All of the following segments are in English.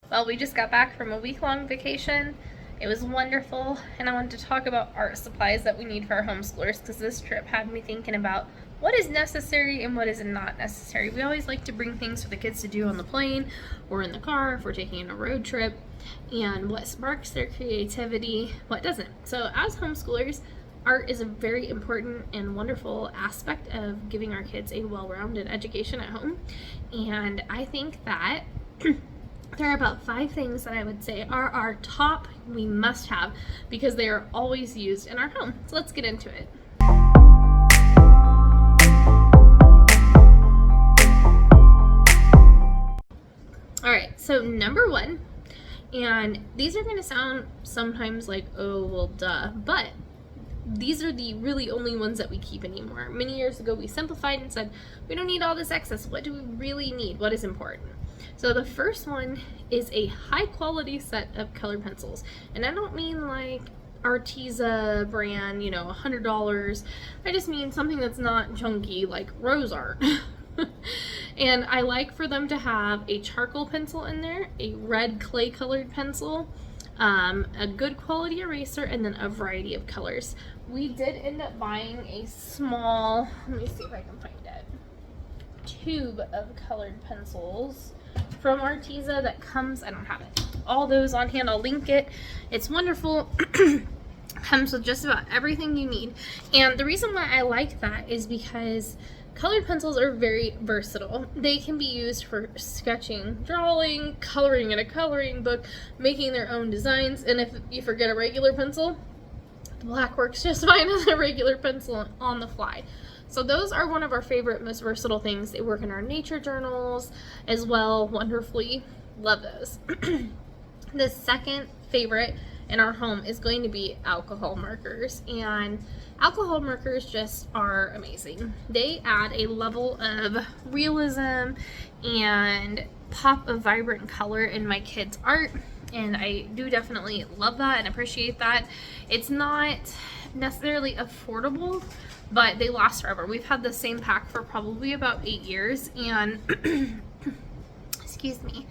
Well, we just got back from a week-long vacation. It was wonderful, and I wanted to talk about art supplies that we need for our homeschoolers because this trip had me thinking about what is necessary and what is not necessary. We always like to bring things for the kids to do on the plane or in the car if we're taking a road trip, and what sparks their creativity, what doesn't. So as homeschoolers, art is a very important and wonderful aspect of giving our kids a well-rounded education at home, and I think that there are about 5 things that I would say are our top, we must have, because they are always used in our home. So let's get into it. All right, so number 1, and these are going to sound sometimes like, oh, well, duh, but these are the really only ones that we keep anymore. Many years ago, we simplified and said, we don't need all this excess. What do we really need? What is important? So the first one is a high quality set of colored pencils. And I don't mean like Arteza brand, $100. I just mean something that's not junky like Rose Art. And I like for them to have a charcoal pencil in there, a red clay colored pencil, a good quality eraser, and then a variety of colors. We did end up buying a small, let me see if I can find it, tube of colored pencils from Arteza that comes, I don't have it, all those on hand, I'll link it. It's wonderful. Comes with just about everything you need. And the reason why I like that is because colored pencils are very versatile. They can be used for sketching, drawing, coloring in a coloring book, making their own designs, and if you forget a regular pencil, the black works just fine as a regular pencil on the fly. So those are one of our favorite, most versatile things. They work in our nature journals as well wonderfully. Love those. The second favorite in our home is going to be alcohol markers, and alcohol markers just are amazing. They add a level of realism and pop of vibrant color in my kids' art, and I do definitely love that and appreciate that. It's not necessarily affordable, but they last forever. We've had the same pack for probably about 8 years, and excuse me,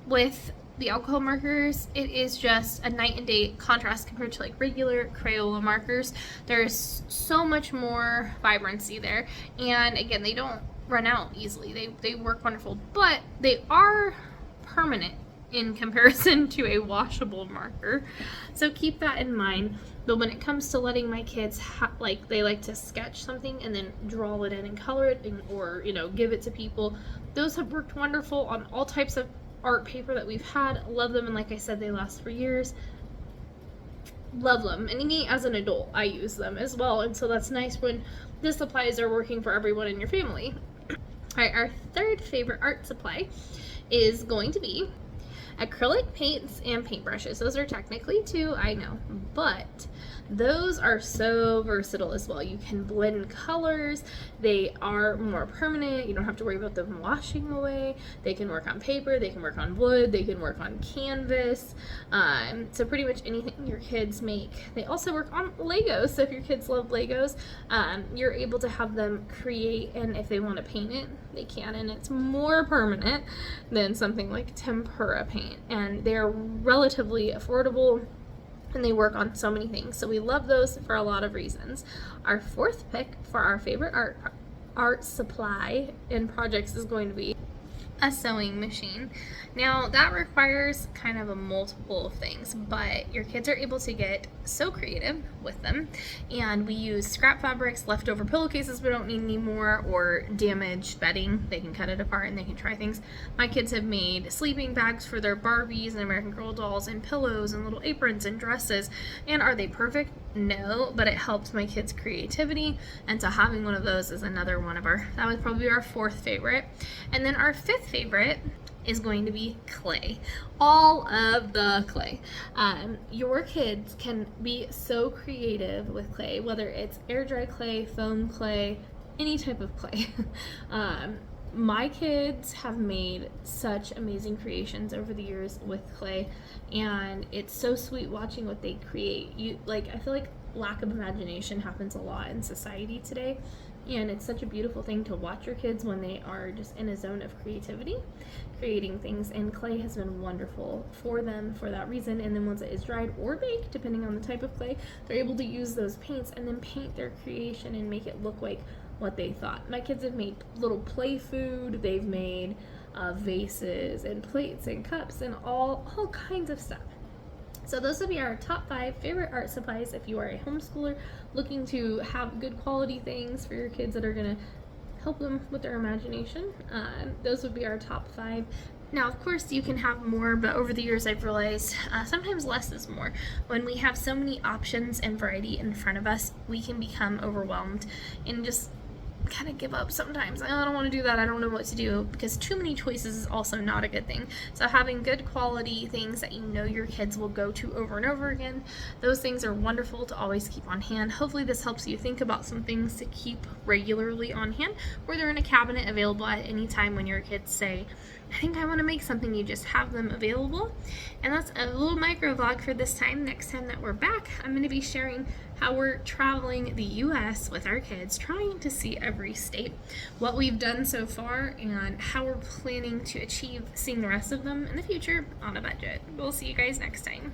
with the alcohol markers, it is just a night and day contrast compared to like regular Crayola markers. There's so much more vibrancy there, and again, they don't run out easily. They work wonderful, but they are permanent in comparison to a washable marker, so keep that in mind. But when it comes to letting my kids they like to sketch something and then draw it in and color it or give it to people, those have worked wonderful on all types of art paper that we've had. Love them, and like I said, they last for years. Love them, and me as an adult, I use them as well, and so that's nice when the supplies are working for everyone in your family. All right, our third favorite art supply is going to be acrylic paints and paintbrushes. Those are technically 2, I know, but those are so versatile as well. You can blend colors. They are more permanent. You don't have to worry about them washing away. They can work on paper. They can work on wood. They can work on canvas. So pretty much anything your kids make. They also work on Legos. So if your kids love Legos, you're able to have them create, and if they want to paint it, they can, and it's more permanent than something like tempera paint. And they're relatively affordable, and they work on so many things. So we love those for a lot of reasons. Our fourth pick for our favorite art supply and projects is going to be a sewing machine. Now that requires kind of a multiple of things, but your kids are able to get so creative with them, and we use scrap fabrics, leftover pillowcases we don't need anymore, or damaged bedding. They can cut it apart and they can try things. My kids have made sleeping bags for their Barbies and American Girl dolls, and pillows and little aprons and dresses. And are they perfect? No, but it helps my kids' creativity, and so having one of those is another one of that would probably be our fourth favorite. And then our fifth favorite is going to be clay. All of the clay. Your kids can be so creative with clay, whether it's air dry clay, foam clay, any type of clay. My kids have made such amazing creations over the years with clay, and it's so sweet watching what they create. I feel like lack of imagination happens a lot in society today, And it's such a beautiful thing to watch your kids when they are just in a zone of creativity, creating things, and clay has been wonderful for them for that reason. And then once it is dried or baked, depending on the type of clay, they're able to use those paints and then paint their creation and make it look like what they thought. My kids have made little play food, they've made vases and plates and cups and all kinds of stuff. So those would be our top 5 favorite art supplies if you are a homeschooler looking to have good quality things for your kids that are going to help them with their imagination. Those would be our top 5. Now, of course, you can have more, but over the years I've realized sometimes less is more. When we have so many options and variety in front of us, we can become overwhelmed and just kind of give up sometimes. I don't want to do that, I don't know what to do, because too many choices is also not a good thing. So having good quality things that you know your kids will go to over and over again, those things are wonderful to always keep on hand. Hopefully this helps you think about some things to keep regularly on hand, where they're in a cabinet available at any time when your kids say, I think I want to make something, you just have them available. And that's a little micro vlog for this time. Next time that we're back, I'm going to be sharing how we're traveling the US with our kids, trying to see every state, what we've done so far, and how we're planning to achieve seeing the rest of them in the future on a budget. We'll see you guys next time.